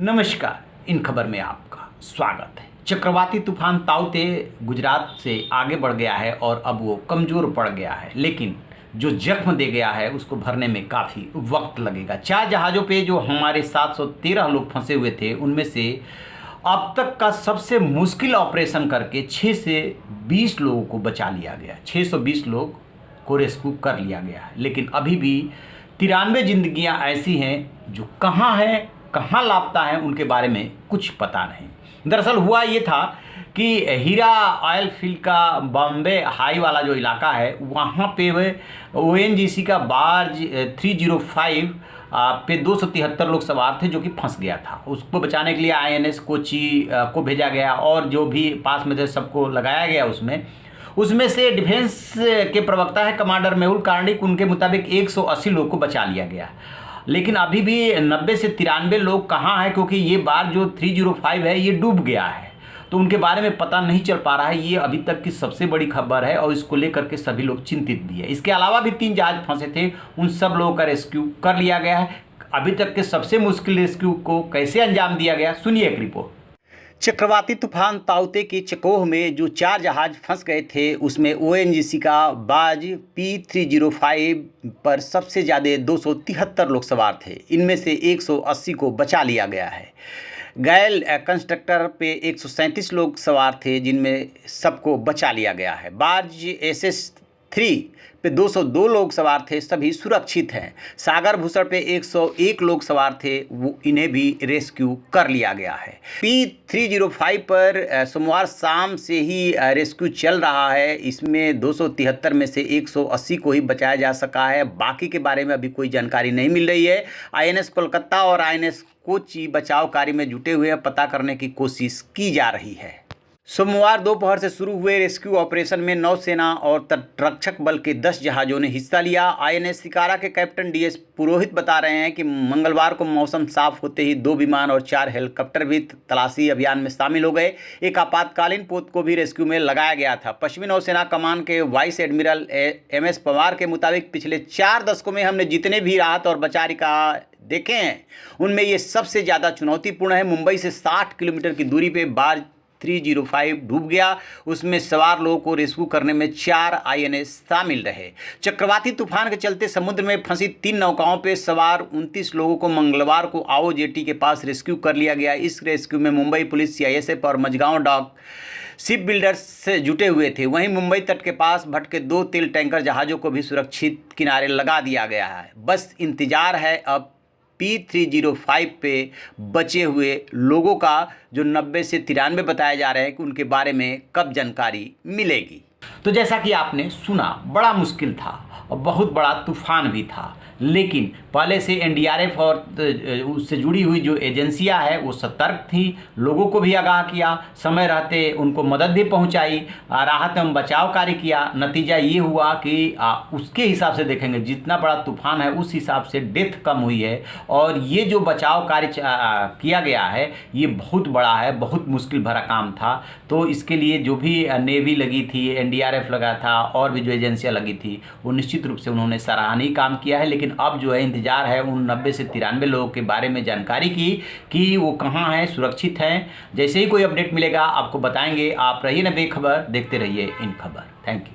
नमस्कार, इन खबर में आपका स्वागत है। चक्रवाती तूफान ताउते गुजरात से आगे बढ़ गया है और अब वो कमज़ोर पड़ गया है, लेकिन जो जख्म दे गया है उसको भरने में काफ़ी वक्त लगेगा। 4 जहाज़ों पे जो हमारे 713 लोग फंसे हुए थे, उनमें से अब तक का सबसे मुश्किल ऑपरेशन करके 6 से 20 लोगों को बचा लिया गया। 620 लोग को रेस्क्यू कर लिया गया है, लेकिन अभी भी 93 जिंदगियां ऐसी हैं जो कहाँ हैं, कहाँ लापता है, उनके बारे में कुछ पता नहीं। दरअसल हुआ ये था कि हीरा ऑयल फील्ड का बॉम्बे हाई वाला जो इलाका है, वहाँ पे ONGC का बार्ज 305 पे 273 लोग सवार थे जो कि फंस गया था। उसको बचाने के लिए INS कोची को भेजा गया और जो भी पास में थे सबको लगाया गया। उसमें से डिफेंस के प्रवक्ता है कमांडर मेहुल कार्णिक, उनके मुताबिक 180 लोग को बचा लिया गया, लेकिन अभी भी 90 से 93 लोग कहाँ हैं, क्योंकि ये बार जो 305 है ये डूब गया है, तो उनके बारे में पता नहीं चल पा रहा है। ये अभी तक की सबसे बड़ी खबर है और इसको लेकर के सभी लोग चिंतित भी है। इसके अलावा भी 3 जहाज फंसे थे, उन सब लोगों का रेस्क्यू कर लिया गया है। अभी तक के सबसे मुश्किल रेस्क्यू को कैसे अंजाम दिया गया, सुनिए एक रिपोर्ट। चक्रवाती तूफान ताउते के चकोह में जो 4 जहाज फंस गए थे, उसमें ONGC का बाज P305 पर सबसे ज़्यादा 273 लोग सवार थे। इनमें से 180 को बचा लिया गया है। गैल कंस्ट्रक्टर पे 137 लोग सवार थे, जिनमें सबको बचा लिया गया है। बार्ज SS3 पे 202 लोग सवार थे, सभी सुरक्षित हैं। सागर भूषण पे 101 लोग सवार थे, वो इन्हें भी रेस्क्यू कर लिया गया है। P305 पर सोमवार शाम से ही रेस्क्यू चल रहा है। इसमें 273 में से 180 को ही बचाया जा सका है। बाकी के बारे में अभी कोई जानकारी नहीं मिल रही है। INS कोलकाता और INS कोची बचाव कार्य में जुटे हुए हैं, पता करने की कोशिश की जा रही है। सोमवार दोपहर से शुरू हुए रेस्क्यू ऑपरेशन में नौसेना और तटरक्षक बल के 10 जहाज़ों ने हिस्सा लिया। INS शिकारा के कैप्टन DS पुरोहित बता रहे हैं कि मंगलवार को मौसम साफ होते ही 2 विमान और 4 हेलीकॉप्टर भी तलाशी अभियान में शामिल हो गए। एक आपातकालीन पोत को भी रेस्क्यू में लगाया गया था। पश्चिमी नौसेना कमान के वाइस एडमिरल MS पवार के मुताबिक पिछले 4 दशकों में हमने जितने भी राहत और बचाव कार्य देखे हैं, उनमें ये सबसे ज़्यादा चुनौतीपूर्ण है। मुंबई से 60 किलोमीटर की दूरी पर बार्ज 305 डूब गया। उसमें सवार लोगों को रेस्क्यू करने में 4 INS शामिल रहे। चक्रवाती तूफान के चलते समुद्र में फंसी 3 नौकाओं पर सवार 29 लोगों को मंगलवार को आओ जेटी के पास रेस्क्यू कर लिया गया। इस रेस्क्यू में मुंबई पुलिस, CISF और मझगांव डॉक शिप बिल्डर्स से जुटे हुए थे। वहीं मुंबई तट के पास भटके 2 तेल टैंकर जहाज़ों को भी सुरक्षित किनारे लगा दिया गया है। बस इंतजार है अब P305 पे बचे हुए लोगों का, जो 90 से 93 बताए जा रहे हैं कि उनके बारे में कब जानकारी मिलेगी। तो जैसा कि आपने सुना, बड़ा मुश्किल था और बहुत बड़ा तूफान भी था, लेकिन पहले से NDRF और उससे जुड़ी हुई जो एजेंसियां हैं वो सतर्क थी, लोगों को भी आगाह किया, समय रहते उनको मदद भी पहुंचाई, राहत एवं बचाव कार्य किया। नतीजा ये हुआ कि उसके हिसाब से देखेंगे, जितना बड़ा तूफान है उस हिसाब से डेथ कम हुई है और ये जो बचाव कार्य किया गया है ये बहुत बड़ा है, बहुत मुश्किल भरा काम था। तो इसके लिए जो भी नेवी लगी थी, NDRF लगा था और भी जो एजेंसियाँ लगी थी, वो निश्चित रूप से उन्होंने सराहनीय काम किया है। लेकिन अब जो है इंतजार है उन 90 से 93 लोगों के बारे में जानकारी की कि वो कहाँ हैं, सुरक्षित हैं। जैसे ही कोई अपडेट मिलेगा आपको बताएंगे। आप रहिए ना बेखबर, देखते रहिए इन खबर। Thank you.